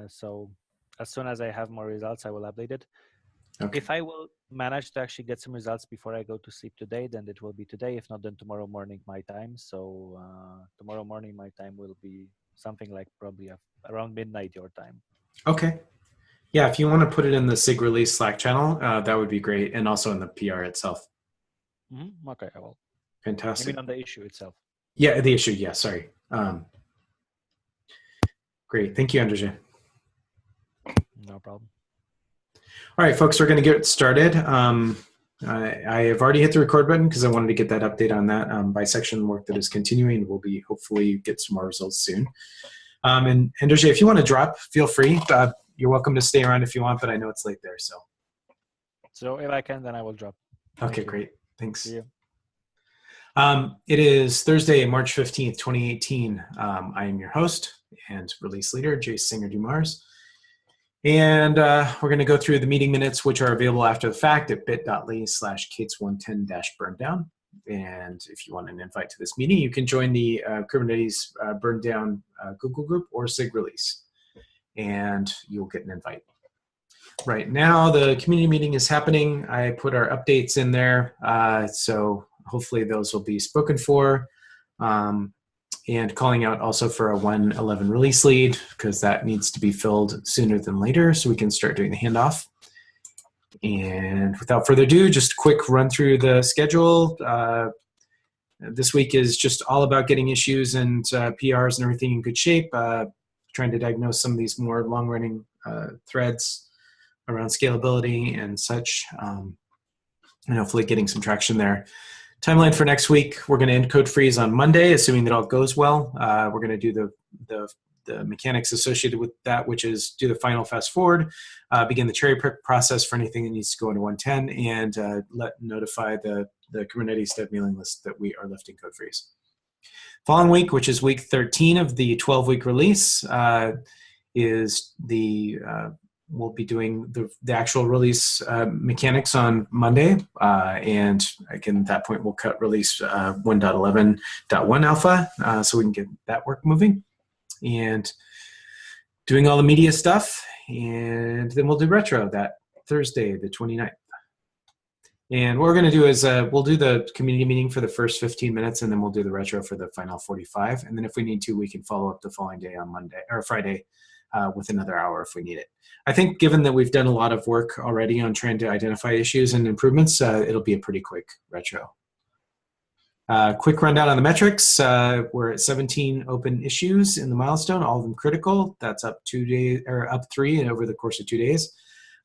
So as soon as I have more results, I will update it. Okay. If I will manage to actually get some results before I go to sleep today, then it will be today. If not, then tomorrow morning my time. So tomorrow morning my time will be something like probably around midnight your time. Okay. Yeah, if you want to put it in the SIG release Slack channel, that would be great, and also in the PR itself. Mm-hmm. Okay, I will. Fantastic. I mean on the issue itself. Yeah, the issue. Yeah, sorry. Great. Thank you, Andrzej. No problem. All right, folks, we're going to get started. I have already hit the record button because I wanted to get that update on that bisection work that is continuing. We'll be hopefully get some more results soon. And Andrzej, if you want to drop, feel free. You're welcome to stay around if you want, but I know it's late there. So if I can, then I will drop. Okay, great. Thanks. See you. It is Thursday, March 15th, 2018. I am your host and release leader, Jace Singer-Dumars. And we're going to go through the meeting minutes, which are available after the fact at bit.ly/Kates110-burndown. And if you want an invite to this meeting, you can join the Kubernetes Burndown Google group or SIG release, and you'll get an invite. Right now, the community meeting is happening. I put our updates in there, so hopefully those will be spoken for. And calling out also for a 1.11 release lead, because that needs to be filled sooner than later so we can start doing the handoff. And without further ado, just a quick run through the schedule. This week is just all about getting issues and PRs and everything in good shape, trying to diagnose some of these more long-running threads around scalability and such, and hopefully getting some traction there. Timeline for next week, we're going to end code freeze on Monday, assuming that all goes well. We're going to do the mechanics associated with that, which is do the final fast forward, begin the cherry pick process for anything that needs to go into 110, and notify the Kubernetes dev mailing list that we are lifting code freeze. Following week, which is week 13 of the 12-week release, is we'll be doing the actual release mechanics on Monday, and again, at that point, we'll cut release 1.11.1 alpha so we can get that work moving, and doing all the media stuff, and then we'll do retro that Thursday, the 29th. And what we're going to do is we'll do the community meeting for the first 15 minutes, and then we'll do the retro for the final 45, and then if we need to, we can follow up the following day on Monday or Friday with another hour if we need it. I think given that we've done a lot of work already on trying to identify issues and improvements, it'll be a pretty quick retro. Quick rundown on the metrics. We're at 17 open issues in the milestone, all of them critical. That's up 2 days, or up 3 over the course of 2 days.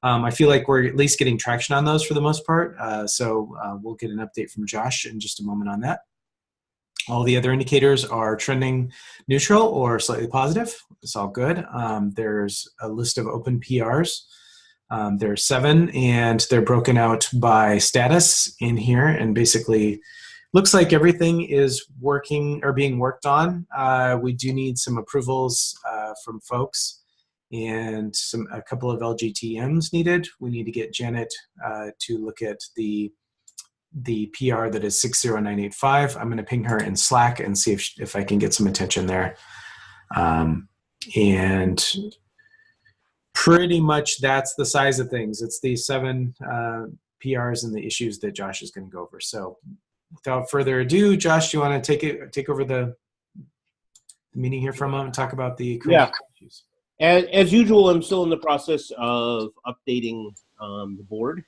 I feel like we're at least getting traction on those for the most part. So we'll get an update from Josh in just a moment on that. All the other indicators are trending neutral or slightly positive. It's all good. There's a list of open PRs. There's 7, and they're broken out by status in here. And basically, looks like everything is working or being worked on. We do need some approvals from folks, and a couple of LGTMs needed. We need to get Janet to look at the PR that is 60985. I'm going to ping her in Slack and see if I can get some attention there. And pretty much that's the size of things. It's the 7 PRs and the issues that Josh is going to go over. So without further ado, Josh, do you want to take over the meeting here for a moment and talk about the current issues? As usual, I'm still in the process of updating the board.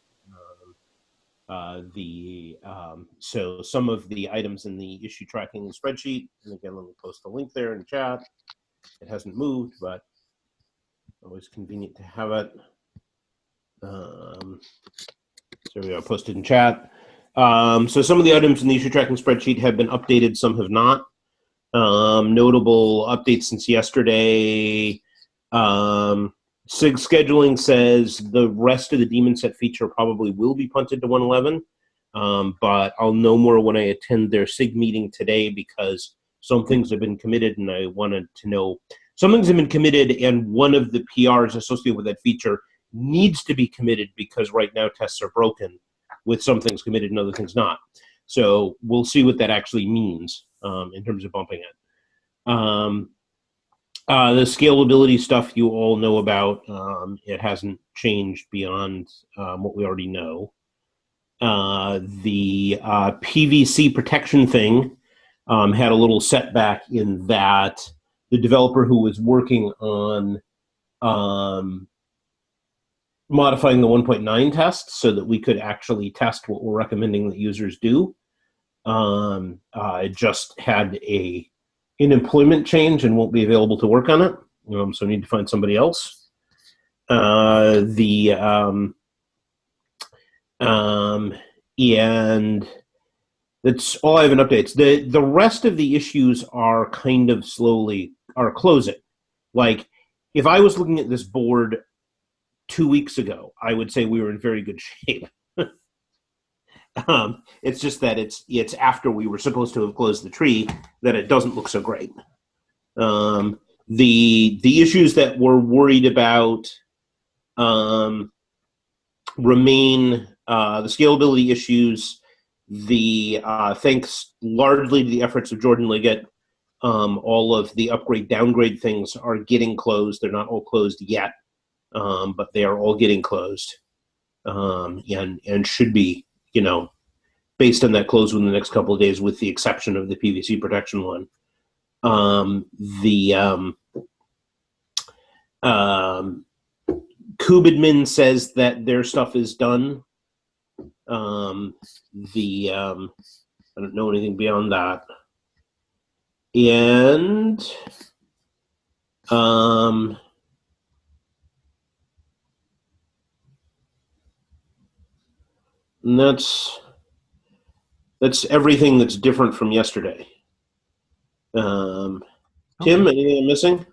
So some of the items in the issue tracking spreadsheet, and again, let me post a link there in chat. It hasn't moved, but always convenient to have it. So we are posted in chat. So some of the items in the issue tracking spreadsheet have been updated, some have not. Notable updates since yesterday. SIG scheduling says the rest of the daemon set feature probably will be punted to 111, but I'll know more when I attend their SIG meeting today, because some things have been committed and I wanted to know. Some things have been committed, and one of the PRs associated with that feature needs to be committed because right now tests are broken with some things committed and other things not. So we'll see what that actually means in terms of bumping it. The scalability stuff you all know about. It hasn't changed beyond what we already know. The PVC protection thing had a little setback in that the developer who was working on modifying the 1.9 test so that we could actually test what we're recommending that users do just had an employment change and won't be available to work on it. So we need to find somebody else. And that's all I have in updates. The rest of the issues are kind of are closing. Like, if I was looking at this board 2 weeks ago, I would say we were in very good shape. It's just that it's after we were supposed to have closed the tree that it doesn't look so great. The issues that we're worried about remain the scalability issues. Thanks largely to the efforts of Jordan Liggett, all of the upgrade downgrade things are getting closed. They're not all closed yet, but they are all getting closed, and should be, based on that, close within the next couple of days, with the exception of the PVC protection one. Kubernetes says that their stuff is done. I don't know anything beyond that. And that's everything that's different from yesterday. Tim, anything I'm missing?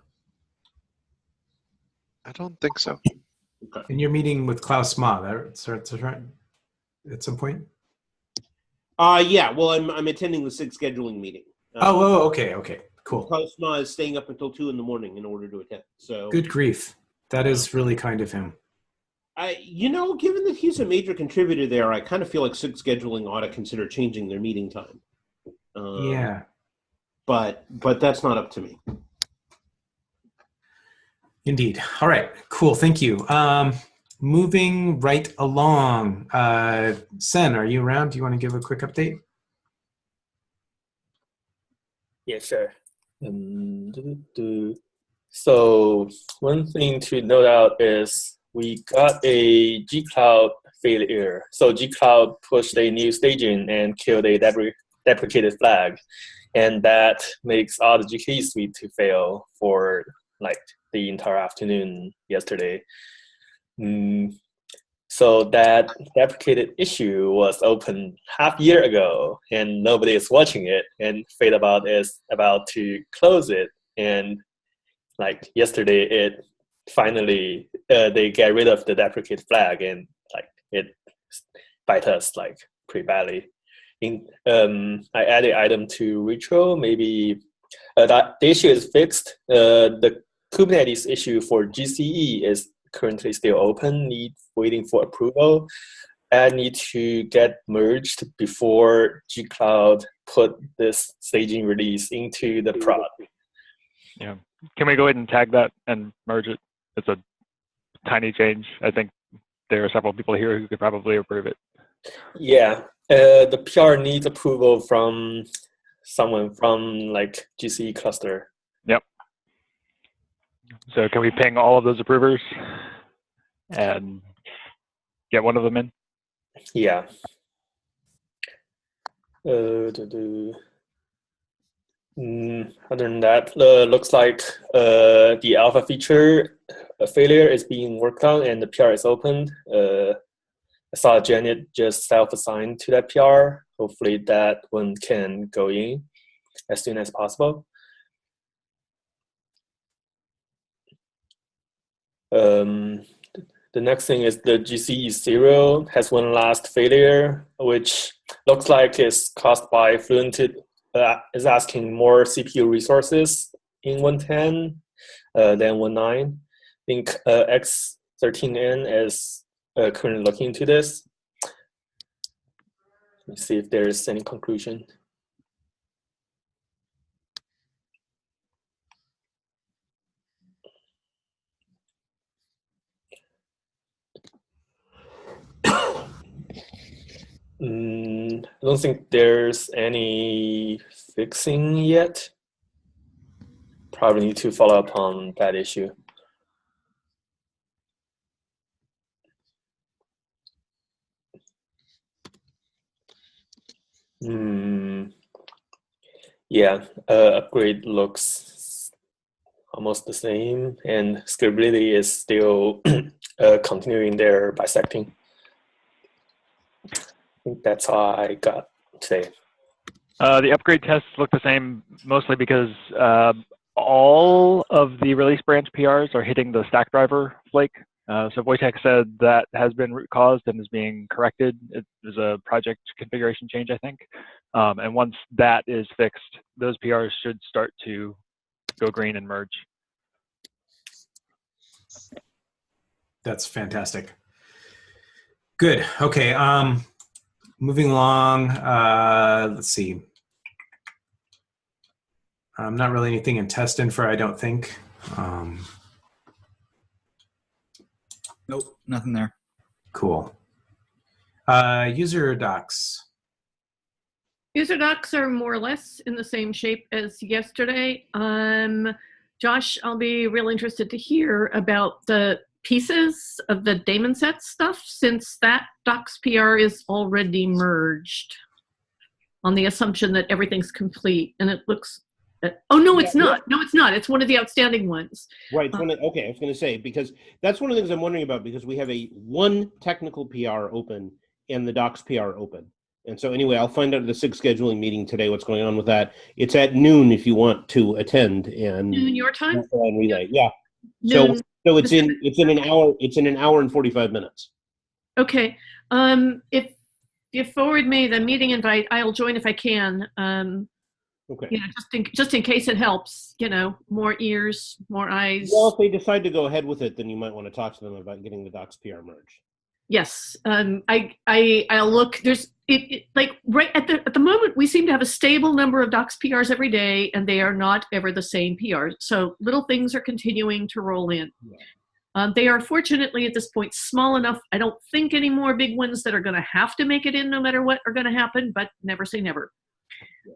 I don't think so. Okay. And you're meeting with Klaus Ma, that's right, at some point? Yeah, well, I'm attending the SIG scheduling meeting. Okay, cool. Klaus Ma is staying up until 2 a.m. in order to attend. So good grief. That is really kind of him. Given that he's a major contributor there, I kind of feel like SIG scheduling ought to consider changing their meeting time. Yeah. But that's not up to me. Indeed. All right, cool, thank you. Moving right along, Sen, are you around? Do you want to give a quick update? Yeah, sure. So one thing to note out is we got a G-Cloud failure. So G-Cloud pushed a new staging and killed a deprecated flag. And that makes all the GKE suite to fail for like the entire afternoon yesterday. So that deprecated issue was opened half a year ago and nobody is watching it, and Fadeabout is about to close it. And like yesterday, it finally, they get rid of the deprecate flag, and like it bite us like pretty badly. I added item to retro, maybe the issue is fixed. The Kubernetes issue for GCE is currently still open, waiting for approval. I need to get merged before G-Cloud put this staging release into the prod. Yeah. Can we go ahead and tag that and merge it? It's a tiny change. I think there are several people here who could probably approve it. Yeah. The PR needs approval from someone from like GCE cluster. Yep. So can we ping all of those approvers and get one of them in? Yeah. Other than that, looks like the alpha feature failure is being worked on and the PR is opened. I saw Janet just self-assigned to that PR. Hopefully that one can go in as soon as possible. The next thing is the GCE serial has one last failure, which looks like is caused by Fluentd is asking more CPU resources in 110 than 19. I think X13N is currently looking into this. Let me see if there is any conclusion. I don't think there's any fixing yet. Probably need to follow up on that issue. Yeah, upgrade looks almost the same, and scalability is still continuing their bisecting. I think that's all I got today. The upgrade tests look the same, mostly because all of the release branch PRs are hitting the stack driver flake. So Wojtek said that has been root caused and is being corrected. It was a project configuration change, I think. And once that is fixed, those PRs should start to go green and merge. That's fantastic. Good. Okay. Moving along. Let's see. Not really anything in test info, I don't think. Nope, nothing there. Cool. User docs. User docs are more or less in the same shape as yesterday. Josh, I'll be real interested to hear about the pieces of the daemon set stuff, since that docs PR is already merged on the assumption that everything's complete, and it looks. Oh no, it's not. No, it's not. It's one of the outstanding ones. Right. Okay, I was going to say, because that's one of the things I'm wondering about, because we have one technical PR open and the docs PR open. And so anyway, I'll find out at the SIG scheduling meeting today what's going on with that. It's at noon if you want to attend. And Noon your time? Relay. Yeah. Noon. So it's in an hour. It's in an hour and 45 minutes. Okay. If you forward me the meeting invite, I'll join if I can. Okay. You know, just in case it helps, you know, more ears, more eyes. Well, if they decide to go ahead with it, then you might want to talk to them about getting the docs PR merged. Yes. I'll look. There's like right at the moment we seem to have a stable number of docs PRs every day, and they are not ever the same PRs. So little things are continuing to roll in. Yeah. They are fortunately at this point small enough. I don't think any more big ones that are going to have to make it in no matter what are going to happen, but never say never.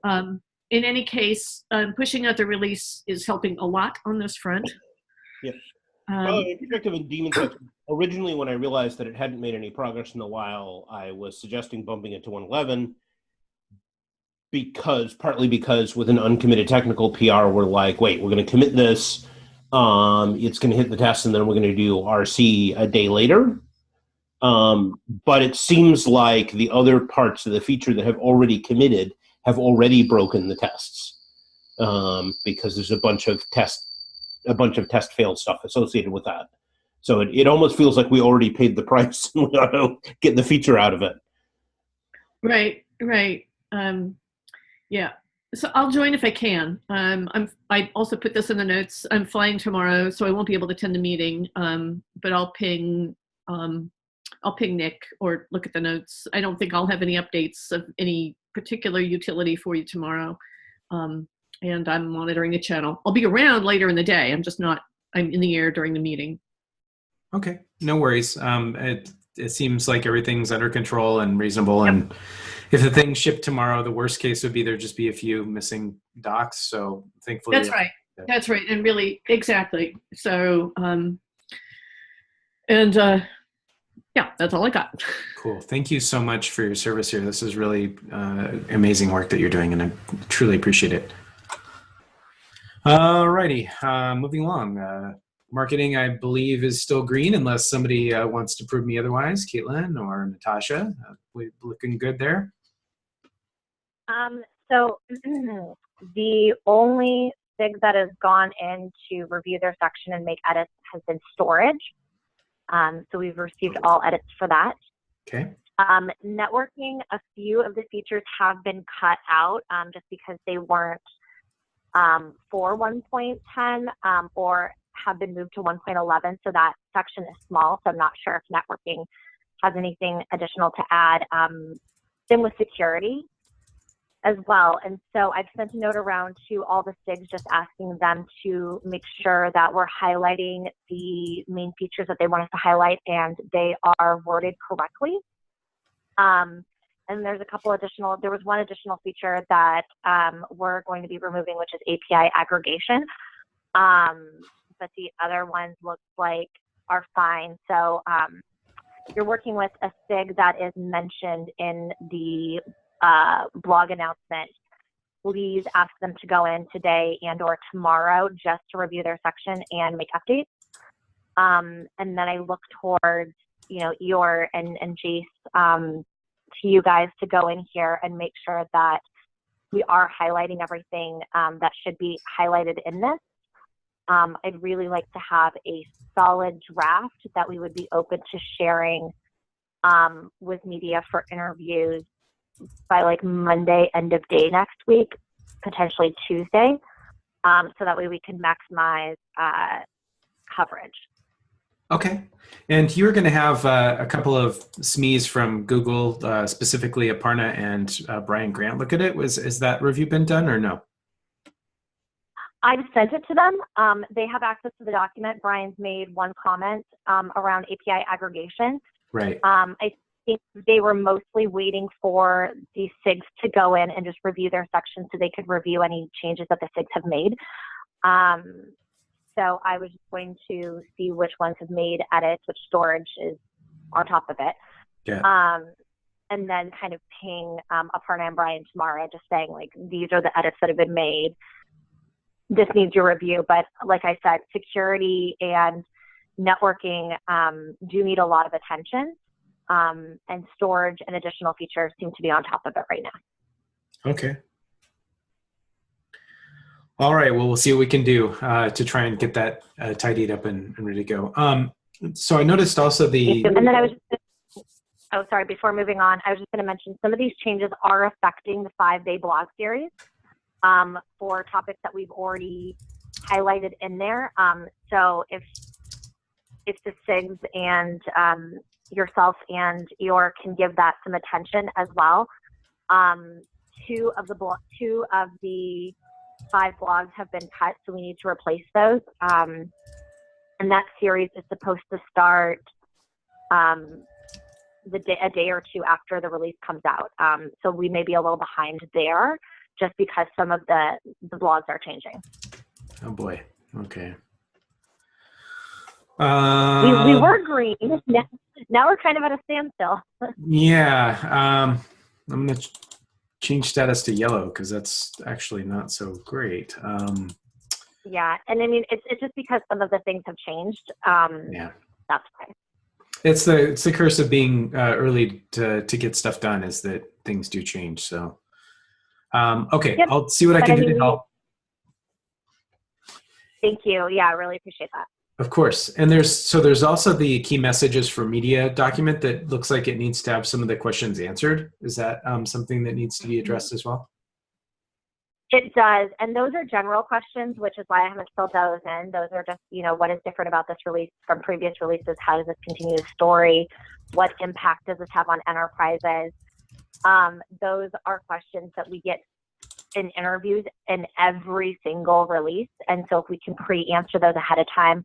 In any case, pushing out the release is helping a lot on this front. Yeah. In perspective of Daemon Sets, originally when I realized that it hadn't made any progress in a while, I was suggesting bumping it to 111 partly because with an uncommitted technical PR, we're like, wait, we're going to commit this. It's going to hit the test, and then we're going to do RC a day later. But it seems like the other parts of the feature that have already committed have already broken the tests, because there's a bunch of test failed stuff associated with that. So it almost feels like we already paid the price and we ought to get the feature out of it. Right. Yeah. So I'll join if I can. I also put this in the notes. I'm flying tomorrow, so I won't be able to attend the meeting. But I'll ping Nick or look at the notes. I don't think I'll have any updates of any particular utility for you tomorrow. And I'm monitoring the channel. I'll be around later in the day. I'm in the air during the meeting. Okay, no worries. It seems like everything's under control and reasonable. Yep. And if the thing shipped tomorrow, the worst case would be there'd just be a few missing docs. So thankfully. That's right. Yeah. That's right. And really, exactly. So, yeah, that's all I got. Cool. Thank you so much for your service here. This is really amazing work that you're doing, and I truly appreciate it. All righty, moving along. Marketing, I believe, is still green unless somebody wants to prove me otherwise. Caitlin or Natasha, we're looking good there. So the only SIG that has gone in to review their section and make edits has been storage. So we've received all edits for that. Okay. Networking, a few of the features have been cut out just because they weren't for 1.10 or have been moved to 1.11. So that section is small. So I'm not sure if networking has anything additional to add. Same with security as well. And so I've sent a note around to all the SIGs just asking them to make sure that we're highlighting the main features that they want us to highlight and they are worded correctly. and there's a couple additional, there was one additional feature that we're going to be removing, which is API aggregation. But the other ones look like are fine. So you're working with a SIG that is mentioned in the blog announcement. Please ask them to go in today and or tomorrow just to review their section and make updates. And then I look towards, you know, Eeyore and Jace, to you guys to go in here and make sure that we are highlighting everything that should be highlighted in this. I'd really like to have a solid draft that we would be open to sharing with media for interviews by like Monday, end of day next week, potentially Tuesday, so that way we can maximize coverage. Okay. And you're going to have a couple of SMEs from Google, specifically Aparna and Brian Grant, look at it. Is that review been done or no? I've sent it to them. They have access to the document. Brian's made one comment around API aggregation. Right. I think they were mostly waiting for the SIGs to go in and just review their section so they could review any changes that the SIGs have made. So I was just going to see which ones have made edits, which storage is on top of it. Yeah. And then kind of ping Aparna and Brian tomorrow, just saying like, these are the edits that have been made. This needs your review. But like I said, security and networking do need a lot of attention. And storage and additional features seem to be on top of it right now. Okay. All right. Well, we'll see what we can do to try and get that tidied up and ready to go. So I noticed also the... And then I was just, oh, sorry, before moving on, I was just going to mention some of these changes are affecting the 5-day blog series for topics that we've already highlighted in there. So if the SIGs and yourself and Eeyore can give that some attention as well. 2 of the 5 blogs have been cut, so we need to replace those. And that series is supposed to start a day or 2 after the release comes out. So we may be a little behind there just because some of the blogs are changing. Oh boy. Okay. We were green. Now we're kind of at a standstill. Yeah. I'm going to change status to yellow because that's actually not so great. Yeah. And I mean, it's just because some of the things have changed. Yeah. That's why. It's the curse of being early to get stuff done is that things do change. So, okay. Yep. I'll see what I can do to help. Thank you. Yeah, I really appreciate that. Of course. And there's also the key messages for media document that looks like it needs to have some of the questions answered. Is that something that needs to be addressed as well? It does. And those are general questions, which is why I haven't filled those in. Those are just, you know, what is different about this release from previous releases? How does this continue the story? What impact does this have on enterprises? Those are questions that we get in interviews in every single release. And so if we can pre-answer those ahead of time,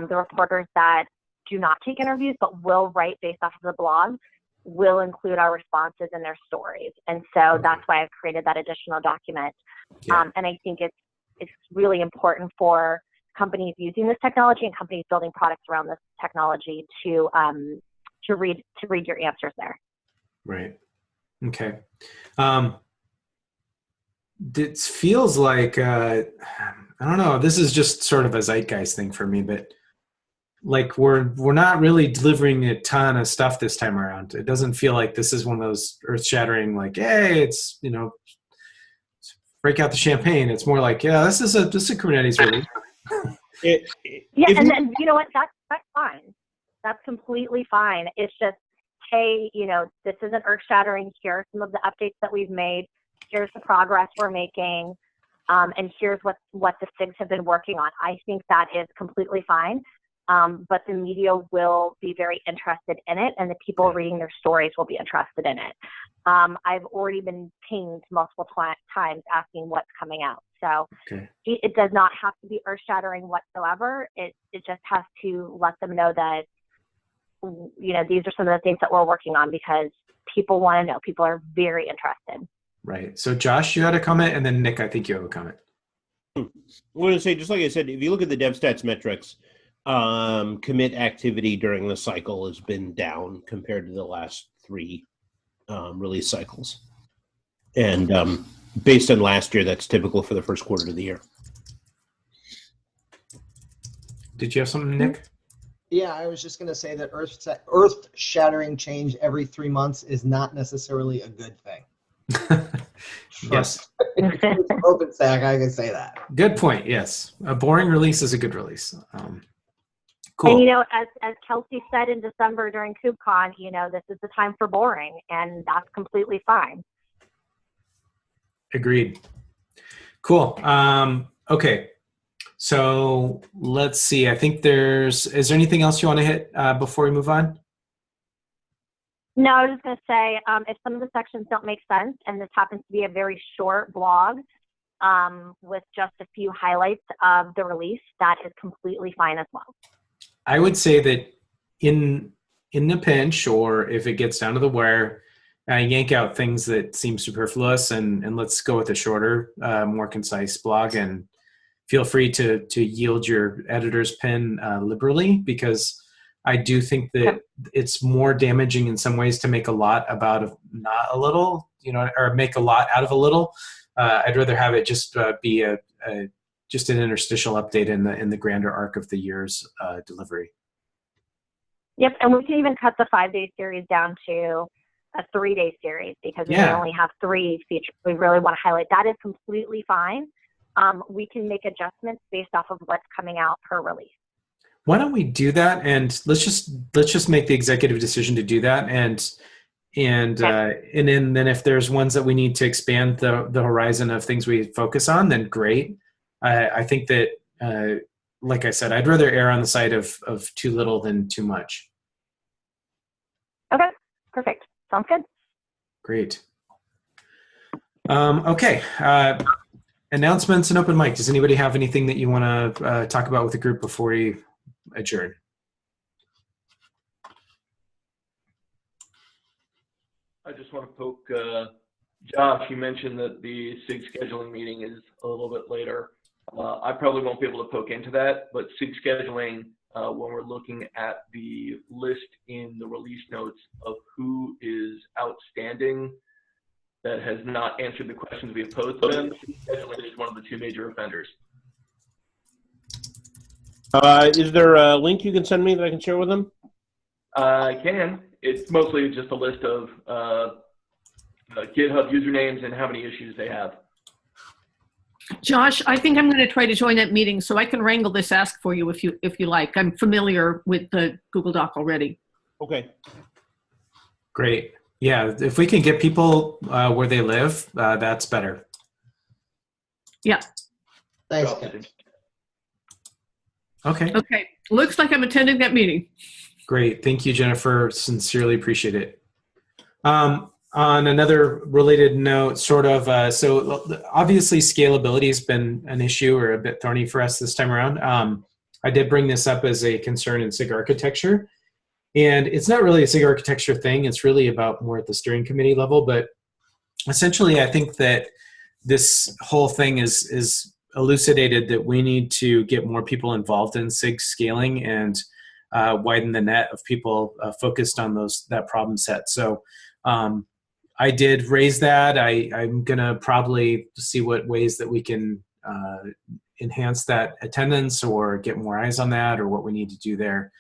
the reporters that do not take interviews but will write based off of the blog will include our responses in their stories. And so that's why I've created that additional document. Yeah. And I think it's really important for companies using this technology and companies building products around this technology to read your answers there. Right. Okay. It feels like I don't know. This is just sort of a zeitgeist thing for me, but like we're not really delivering a ton of stuff this time around. It doesn't feel like this is one of those earth-shattering, like, hey, it's, you know, break out the champagne. It's more like, yeah, this is a Kubernetes release. And then you know what? That's fine. That's completely fine. It's just, hey, you know, this isn't earth-shattering. Here are some of the updates that we've made. Here's the progress we're making, and here's what the SIGs have been working on. I think that is completely fine, but the media will be very interested in it, and the people reading their stories will be interested in it. I've already been pinged multiple times asking what's coming out. So it does not have to be earth-shattering whatsoever. It just has to let them know that, you know, these are some of the things that we're working on because people want to know. People are very interested. Right. So Josh, you had a comment, and then Nick, I think you have a comment. I'm going to say, just like I said, if you look at the DevStats metrics, commit activity during the cycle has been down compared to the last 3 release cycles. And based on last year, that's typical for the first quarter of the year. Did you have something, Nick? Yeah, I was just going to say that earth-shattering change every 3 months is not necessarily a good thing. Yes. OpenStack, I can say that. Good point. Yes. A boring release is a good release. Cool. And, you know, as Kelsey said in December during KubeCon, you know, this is the time for boring, and that's completely fine. Agreed. Cool. Okay. So let's see. I think is there anything else you want to hit before we move on? No, I was just going to say, if some of the sections don't make sense, and this happens to be a very short blog with just a few highlights of the release, that is completely fine as well. I would say that in the pinch, or if it gets down to the wire, yank out things that seem superfluous, and let's go with a shorter, more concise blog, and feel free to yield your editor's pen liberally, because I do think that it's more damaging in some ways to make a lot about not a little, you know, or make a lot out of a little. I'd rather have it just be just an interstitial update in the grander arc of the year's delivery. Yep, and we can even cut the 5-day series down to a 3-day series, because we only have 3 features we really want to highlight. That is completely fine. We can make adjustments based off of what's coming out per release. Why don't we do that? And let's just make the executive decision to do that. And then if there's ones that we need to expand the horizon of things we focus on, then great. I think that, like I said, I'd rather err on the side of too little than too much. Okay, perfect. Sounds good. Great. Okay. Announcements and open mic. Does anybody have anything that you want to talk about with the group before we adjourn? I just want to poke Josh. You mentioned that the SIG scheduling meeting is a little bit later. I probably won't be able to poke into that, but SIG scheduling, when we're looking at the list in the release notes of who is outstanding that has not answered the questions we have posed to them, SIG scheduling is one of the 2 major offenders. Is there a link you can send me that I can share with them? I can. It's mostly just a list of GitHub usernames and how many issues they have. Josh, I think I'm going to try to join that meeting so I can wrangle this ask for you if you like. I'm familiar with the Google Doc already. Okay. Great. Yeah, if we can get people where they live, that's better. Yeah. Thanks, Ken. Okay. Okay. Looks like I'm attending that meeting. Great. Thank you, Jennifer. Sincerely appreciate it. On another related note, sort of, so obviously scalability has been an issue or a bit thorny for us this time around. I did bring this up as a concern in SIG architecture. And it's not really a SIG architecture thing. It's really about more at the steering committee level. But essentially, I think that this whole thing is elucidated that we need to get more people involved in SIG scaling and widen the net of people focused on that problem set. So I did raise that. I'm going to probably see what ways that we can enhance that attendance or get more eyes on that, or what we need to do there.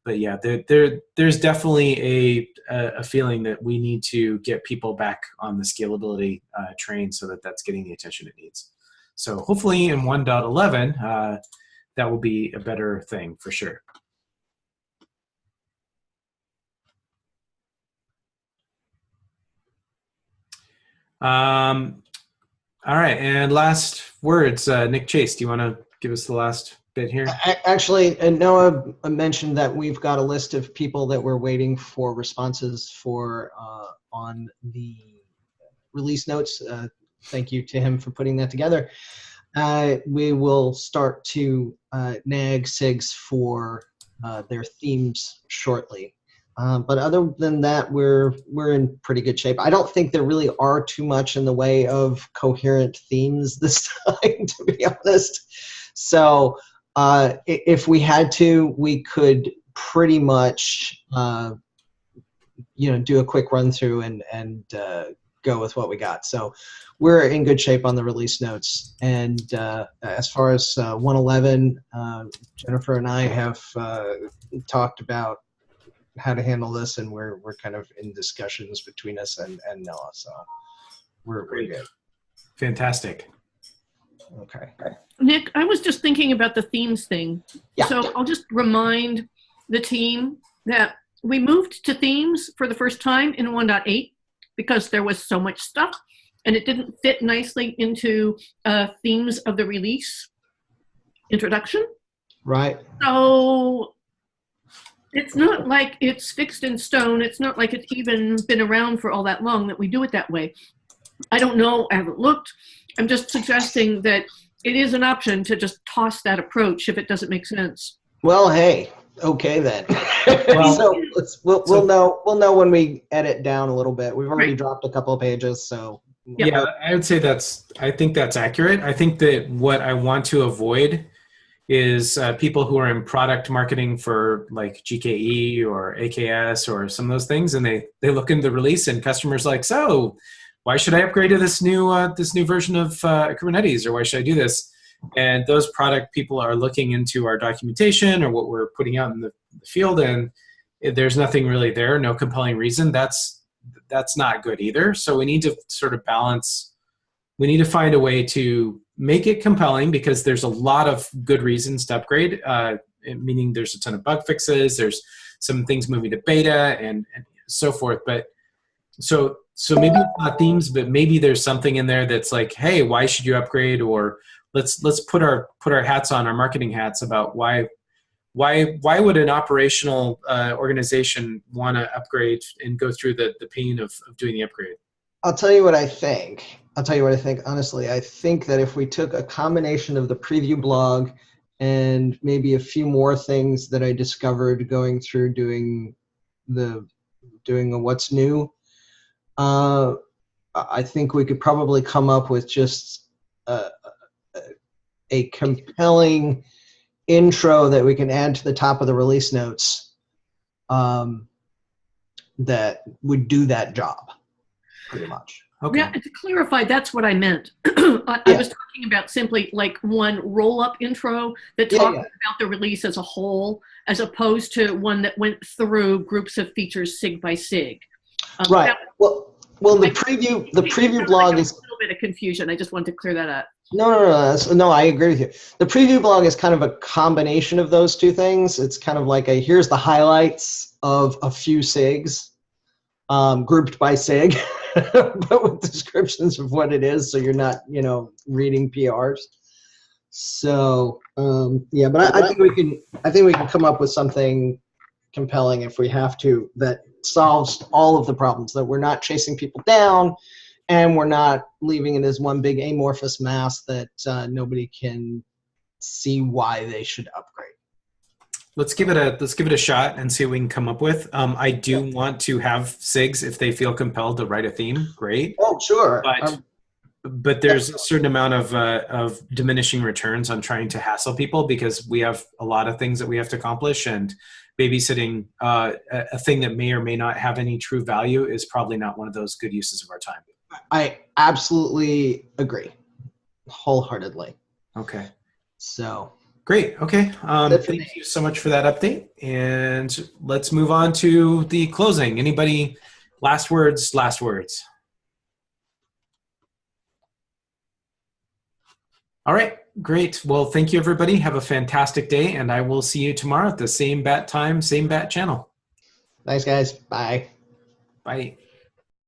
But yeah, there's definitely a feeling that we need to get people back on the scalability train so that that's getting the attention it needs. So hopefully in 1.11, that will be a better thing for sure. All right, and last words, Nick Chase, do you want to give us the last bit here? Actually, Noah mentioned that we've got a list of people that we're waiting for responses for on the release notes. Thank you to him for putting that together. We will start to nag SIGs for their themes shortly. But other than that, we're in pretty good shape. I don't think there really are too much in the way of coherent themes this time, to be honest. So if we had to, we could pretty much do a quick run through and go with what we got. So we're in good shape on the release notes. And as far as 111, Jennifer and I have talked about how to handle this, and we're kind of in discussions between us and Noah. So we're good. Fantastic. Okay. Nick, I was just thinking about the themes thing. Yeah. So I'll just remind the team that we moved to themes for the first time in 1.8 because there was so much stuff and it didn't fit nicely into themes of the release introduction. Right. So it's not like it's fixed in stone. It's not like it's even been around for all that long that we do it that way. I don't know. I haven't looked. I'm just suggesting that it is an option to just toss that approach if it doesn't make sense. Well, hey, okay then. Well, So we'll know when we edit down a little bit. We've already dropped a couple of pages, so yeah, I would say I think that's accurate. I think that what I want to avoid is people who are in product marketing for like GKE or AKS or some of those things, and they look into the release and customers like, so why should I upgrade to this new version of Kubernetes, or why should I do this? And those product people are looking into our documentation or what we're putting out in the field, and there's nothing really there, no compelling reason. That's not good either. So we need to sort of balance. We need to find a way to make it compelling, because there's a lot of good reasons to upgrade, meaning there's a ton of bug fixes, there's some things moving to beta and so forth. But so maybe it's not themes, but maybe there's something in there that's like, hey, why should you upgrade? Or let's put our hats on, our marketing hats, about why would an operational organization want to upgrade and go through the pain of doing the upgrade? I'll tell you what I think. Honestly, I think that if we took a combination of the preview blog and maybe a few more things that I discovered going through doing a what's new, I think we could probably come up with just a compelling intro that we can add to the top of the release notes that would do that job pretty much. Okay. Yeah, to clarify, that's what I meant. I was talking about simply like one roll-up intro that talked about the release as a whole, as opposed to one that went through groups of features SIG by SIG. Right. Well, the preview blog is a little bit of confusion. I just wanted to clear that up. No, I agree with you. The preview blog is kind of a combination of those two things. It's kind of like here's the highlights of a few SIGs, grouped by SIG, but with descriptions of what it is, so you're not, reading PRs. So but I think we can come up with something compelling if we have to, that solves all of the problems, that we're not chasing people down and we're not leaving it as one big amorphous mass that nobody can see why they should upgrade. Let's give it a shot and see what we can come up with. I do want to have SIGs if they feel compelled to write a theme. Great. Oh, sure. But there's a certain amount of diminishing returns on trying to hassle people, because we have a lot of things that we have to accomplish, and babysitting a thing that may or may not have any true value is probably not one of those good uses of our time. I absolutely agree, wholeheartedly. Okay. So. Great. Okay. Thank you so much for that update. And let's move on to the closing. Anybody? Last words. All right. Great. Well, thank you, everybody. Have a fantastic day, and I will see you tomorrow at the same bat time, same bat channel. Thanks, guys. Bye. Bye.